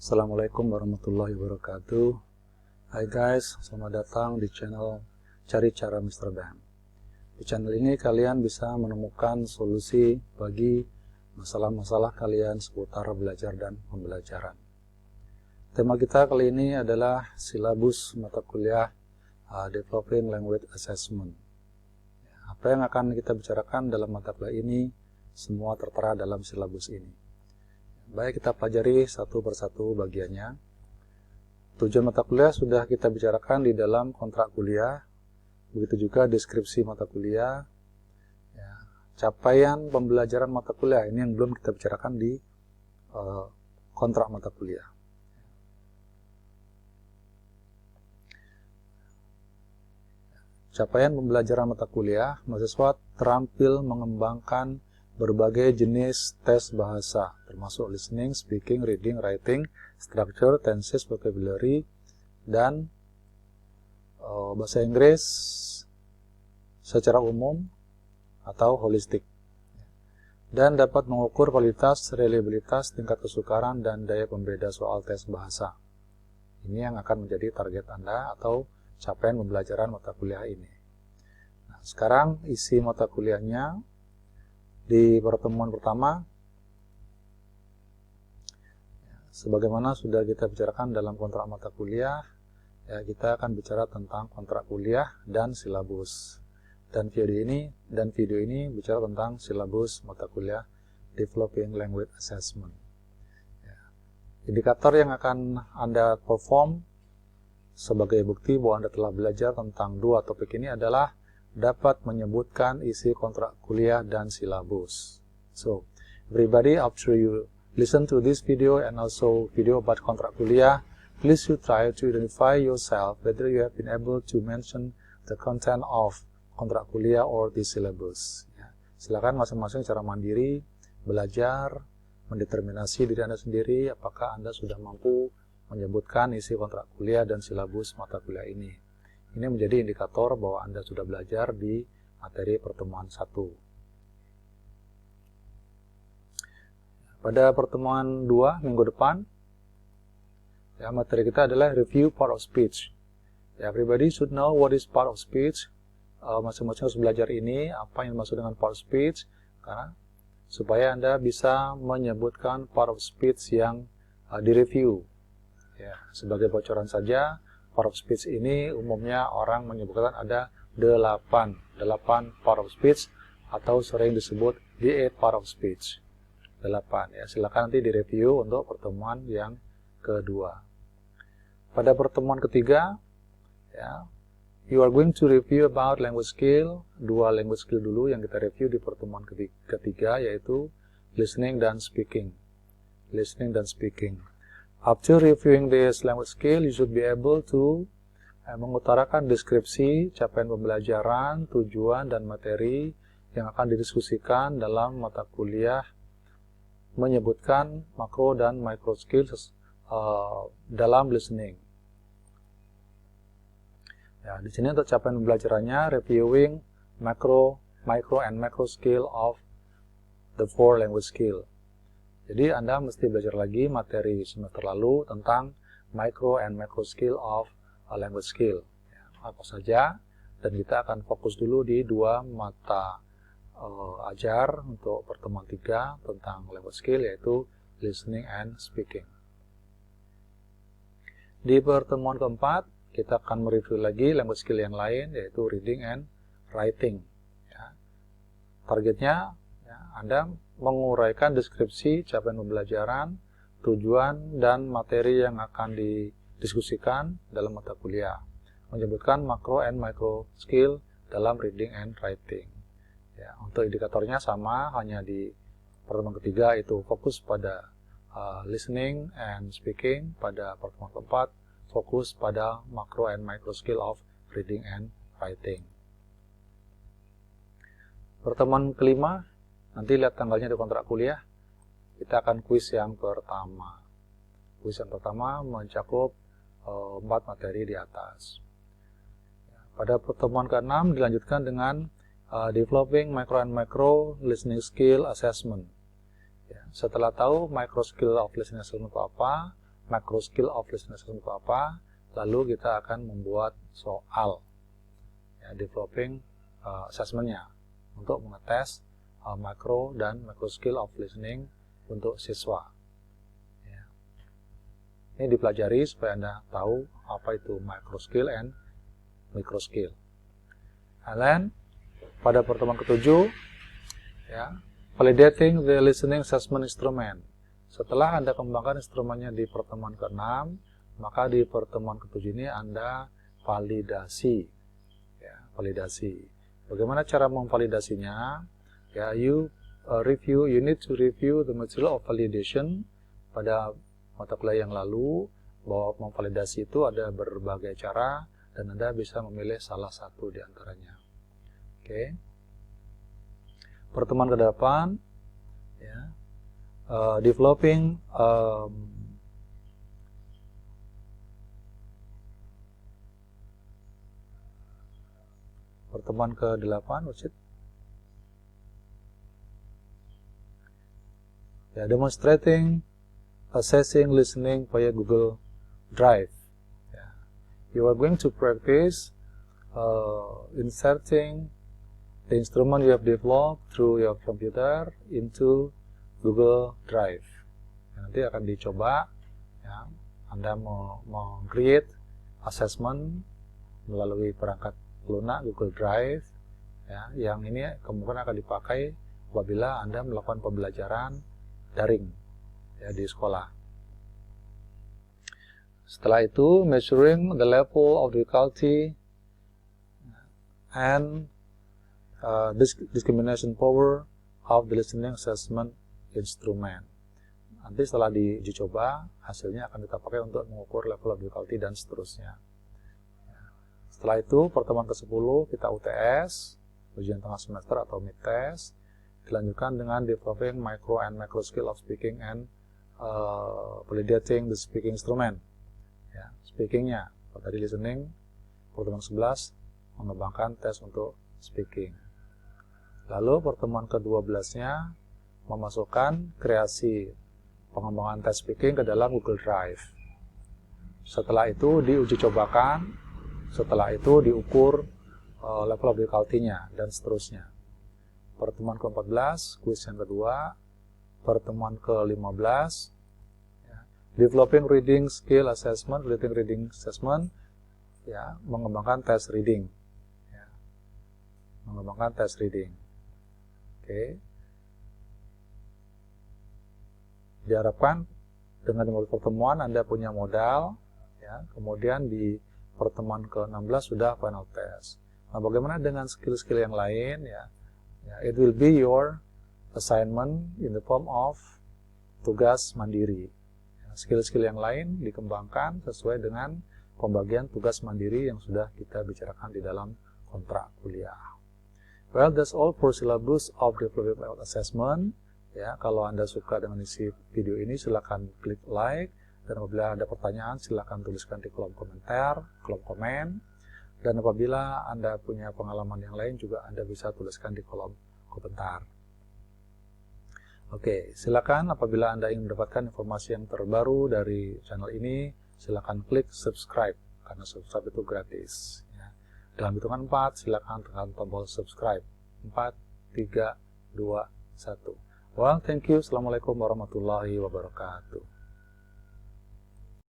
Assalamualaikum warahmatullahi wabarakatuh. Hai guys, selamat datang di channel Cari Cara Mr. Bam. Di channel ini kalian bisa menemukan solusi bagi masalah-masalah kalian seputar belajar dan pembelajaran. Tema kita kali ini adalah silabus mata kuliah Developing Language Assessment. Apa yang akan kita bicarakan dalam mata kuliah ini semua tertera dalam silabus ini. Baik, kita pelajari satu persatu bagiannya. Tujuan mata kuliah sudah kita bicarakan di dalam kontrak kuliah, begitu juga deskripsi mata kuliah, capaian pembelajaran mata kuliah, ini yang belum kita bicarakan di kontrak mata kuliah. Capaian pembelajaran mata kuliah, mahasiswa terampil mengembangkan berbagai jenis tes bahasa, termasuk listening, speaking, reading, writing, structure, tenses, vocabulary, dan bahasa Inggris secara umum atau holistik. Dan dapat mengukur kualitas, reliabilitas, tingkat kesukaran, dan daya pembeda soal tes bahasa. Ini yang akan menjadi target Anda atau capaian pembelajaran mata kuliah ini. Nah, sekarang isi mata kuliahnya. Di pertemuan pertama, sebagaimana sudah kita bicarakan dalam kontrak mata kuliah, kita akan bicara tentang kontrak kuliah dan silabus. Dan video ini bicara tentang silabus mata kuliah Developing Language Assessment. Indikator yang akan Anda perform sebagai bukti bahwa Anda telah belajar tentang dua topik ini adalah dapat menyebutkan isi kontrak kuliah dan silabus. So, everybody, after you listen to this video and also video about kontrak kuliah, please you try to identify yourself whether you have been able to mention the content of kontrak kuliah or the syllabus. Silakan masing-masing secara mandiri belajar, mendeterminasi diri Anda sendiri apakah Anda sudah mampu menyebutkan isi kontrak kuliah dan silabus mata kuliah ini. Ini menjadi indikator bahwa Anda sudah belajar di materi pertemuan 1. Pada pertemuan 2 minggu depan, materi kita adalah review part of speech. Everybody should know what is part of speech. Masing-masing harus belajar ini, apa yang dimaksud dengan part of speech, karena supaya Anda bisa menyebutkan part of speech yang direview. Sebagai bocoran saja, part of speech ini umumnya orang menyebutkan ada 8 part of speech atau sering disebut the 8 part of speech. 8 ya. Silakan nanti direview untuk pertemuan yang kedua. Pada pertemuan ketiga you are going to review about language skill. 2 language skill dulu yang kita review di pertemuan ketiga yaitu listening dan speaking. Listening dan speaking. After reviewing this language skill, you should be able to mengutarakan deskripsi, capaian pembelajaran, tujuan, dan materi yang akan didiskusikan dalam mata kuliah menyebutkan makro dan micro skills dalam listening. Di sini untuk capaian pembelajarannya, reviewing micro and macro skill of the 4 language skill. Jadi Anda mesti belajar lagi materi semester lalu tentang micro and macro skill of a language skill. Apa saja, dan kita akan fokus dulu di 2 mata ajar untuk pertemuan 3 tentang language skill, yaitu listening and speaking. Di pertemuan keempat, kita akan mereview lagi language skill yang lain, yaitu reading and writing. Targetnya, Anda menguraikan deskripsi capaian pembelajaran, tujuan, dan materi yang akan didiskusikan dalam mata kuliah. Menyebutkan macro and micro skill dalam reading and writing. Untuk indikatornya sama, hanya di pertemuan ketiga itu fokus pada listening and speaking. Pada pertemuan keempat, fokus pada macro and micro skill of reading and writing. Pertemuan kelima, nanti lihat tanggalnya di kontrak kuliah, kita akan kuis yang pertama. Kuis yang pertama mencakup 4 materi di atas. Pada pertemuan ke-6 dilanjutkan dengan Developing Micro and Macro Listening Skill Assessment. Setelah tahu micro skill of listening assessment itu apa, macro skill of listening assessment itu apa, lalu kita akan membuat soal, ya, developing assessment-nya untuk mengetes macro dan micro skill of listening untuk siswa. Ya. Ini dipelajari supaya Anda tahu apa itu micro skill and micro skill. And then, pada pertemuan ke-7, ya, validating the listening assessment instrument. Setelah Anda kembangkan instrumennya di pertemuan ke-6, maka di pertemuan ke-7 ini Anda validasi. Ya, validasi. Bagaimana cara memvalidasinya? Ya, you need to review the material of validation. Pada mata kuliah yang lalu, bahwa memvalidasi itu ada berbagai cara, dan Anda bisa memilih salah satu di antaranya. Oke. Pertemuan ke-8, ya, developing pertemuan ke-8, what's it? Ya, demonstrating assessing listening via Google Drive. Ya. You are going to practice inserting the instrument you have developed through your computer into Google Drive. Ya, nanti akan dicoba, ya, Anda mau create assessment melalui perangkat lunak Google Drive, ya, yang ini kemungkinan akan dipakai apabila Anda melakukan pembelajaran daring, ya, di sekolah. Setelah itu, measuring the level of difficulty and discrimination power of the listening assessment instrument. Nanti setelah dicoba, hasilnya akan kita pakai untuk mengukur level of difficulty dan seterusnya. Setelah itu, pertemuan ke-10 kita UTS, ujian tengah semester atau mid test. Dilanjutkan dengan developing micro and macro skill of speaking and validating the speaking instrument. Ya, speakingnya, tadi listening, pertemuan 11 mengembangkan tes untuk speaking. Lalu pertemuan ke-12-nya memasukkan kreasi pengembangan tes speaking ke dalam Google Drive. Setelah itu diuji cobakan, setelah itu diukur level of difficulty-nya dan seterusnya. Pertemuan ke-14, kuis yang kedua. Pertemuan ke-15, ya, developing reading skill assessment, ya, mengembangkan tes reading, ya, mengembangkan tes reading. Oke. Diharapkan dengan pertemuan Anda punya modal, ya, kemudian di pertemuan ke-16 sudah final test. Nah, bagaimana dengan skill-skill yang lain, ya? It will be your assignment in the form of tugas mandiri. Skill-skill yang lain dikembangkan sesuai dengan pembagian tugas mandiri yang sudah kita bicarakan di dalam kontrak kuliah. Well, that's all for syllabus of development assessment. Ya, kalau Anda suka dengan isi video ini, silakan klik like, dan apabila ada pertanyaan, silakan tuliskan di kolom komentar, kolom komen. Dan apabila Anda punya pengalaman yang lain juga Anda bisa tuliskan di kolom komentar. Oke, silakan apabila Anda ingin mendapatkan informasi yang terbaru dari channel ini, silakan klik subscribe, karena subscribe itu gratis. Ya. Dalam hitungan 4, silakan tekan tombol subscribe. 4, 3, 2, 1. Well, thank you. Assalamualaikum warahmatullahi wabarakatuh.